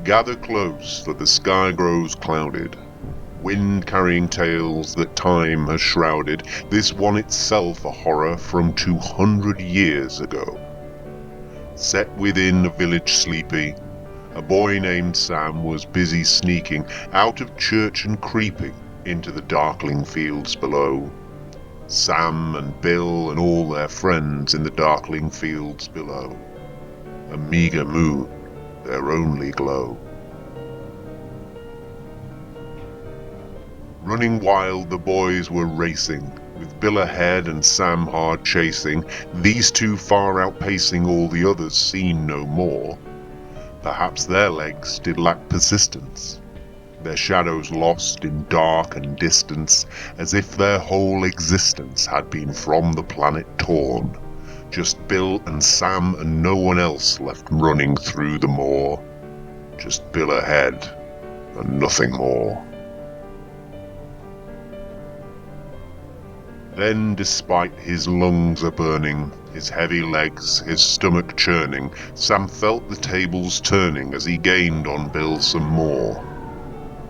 Gather close, for the sky grows clouded, wind carrying tales that time has shrouded, this one itself a horror from 200 years ago. Set within a village sleepy, a boy named Sam was busy sneaking out of church and creeping into the darkling fields below. Sam and Bill and all their friends in the darkling fields below. A meagre moon, their only glow. Running wild, the boys were racing, with Bill ahead and Sam hard chasing, these two far outpacing all the others seen no more. Perhaps their legs did lack persistence, their shadows lost in dark and distance, as if their whole existence had been from the planet torn. Just Bill and Sam and no one else left running through the moor. Just Bill ahead and nothing more. Then, despite his lungs a-burning, his heavy legs, his stomach churning, Sam felt the tables turning as he gained on Bill some more.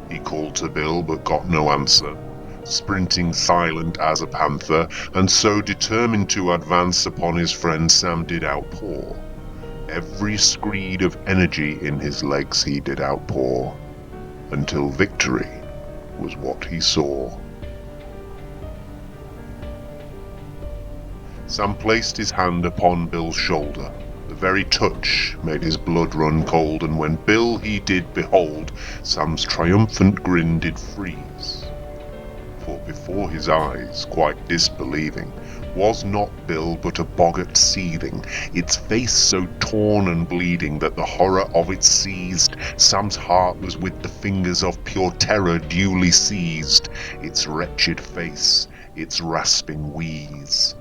He called to Bill but got no answer, sprinting silent as a panther, and so determined to advance upon his friend Sam did outpour. Every screed of energy in his legs he did outpour, until victory was what he saw. Sam placed his hand upon Bill's shoulder. The very touch made his blood run cold, and when Bill he did behold, Sam's triumphant grin did freeze. For before his eyes, quite disbelieving, was not Bill but a Boggart seething, its face so torn and bleeding that the horror of it seized. Sam's heart was with the fingers of pure terror duly seized, its wretched face, its rasping wheeze.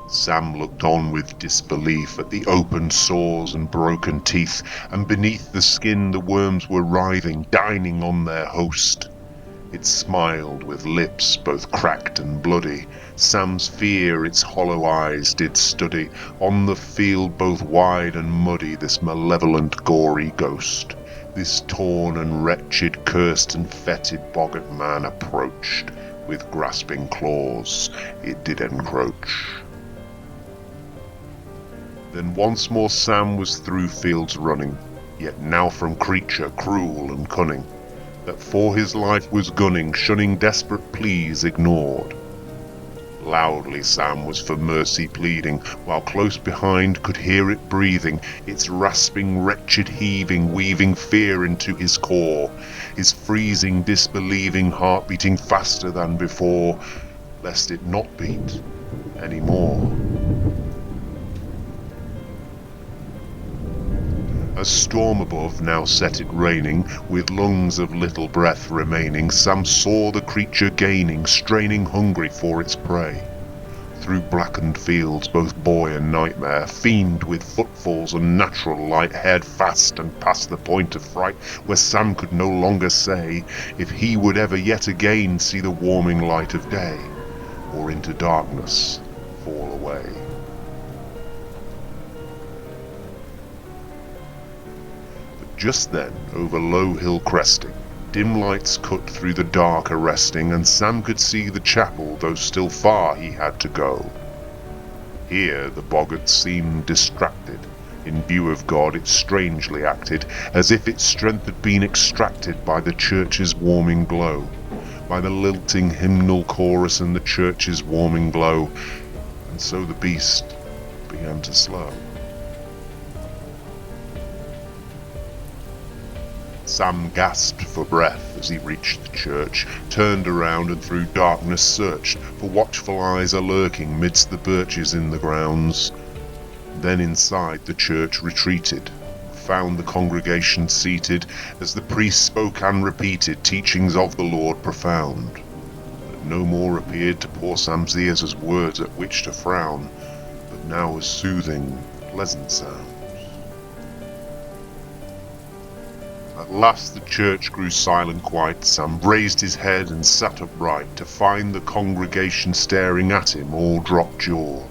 Sam looked on with disbelief at the open sores and broken teeth, and beneath the skin the worms were writhing, dining on their host. It smiled with lips both cracked and bloody. Sam's fear its hollow eyes did study, on the field both wide and muddy, this malevolent gory ghost. This torn and wretched, cursed and fetid Boggart man approached, with grasping claws it did encroach. Then once more Sam was through fields running, yet now from creature cruel and cunning, that for his life was gunning, shunning desperate pleas ignored. Loudly Sam was for mercy pleading, while close behind could hear it breathing, its rasping, wretched heaving, weaving fear into his core, his freezing, disbelieving heart beating faster than before, lest it not beat any more. A storm above now set it raining, with lungs of little breath remaining. Sam saw the creature gaining, straining hungry for its prey. Through blackened fields both boy and nightmare, fiend with footfalls unnatural light, haired fast and past the point of fright, where Sam could no longer say if he would ever yet again see the warming light of day, or into darkness fall away. Just then, over low hill cresting, dim lights cut through the dark arresting, and Sam could see the chapel, though still far he had to go. Here the Boggart seemed distracted. In view of God it strangely acted, as if its strength had been extracted by the church's warming glow, by the lilting hymnal chorus and the church's warming glow, and so the beast began to slow. Sam gasped for breath as he reached the church, turned around and through darkness searched, for watchful eyes are lurking midst the birches in the grounds. Then inside the church retreated, found the congregation seated, as the priest spoke and repeated teachings of the Lord profound, that no more appeared to poor Sam's ears as words at which to frown, but now as soothing, pleasant sounds. At last the church grew silent quite. Sam raised his head and sat upright, to find the congregation staring at him, all drop-jawed,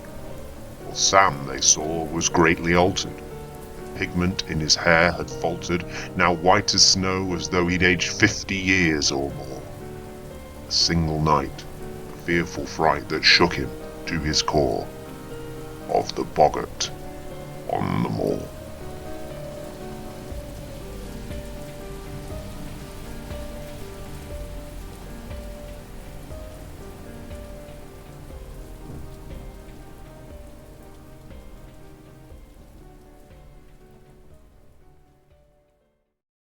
Well, Sam, they saw, was greatly altered. Pigment in his hair had faltered, now white as snow, as though he'd aged 50 years or more. A single night, a fearful fright that shook him to his core, of the Boggart on the moor.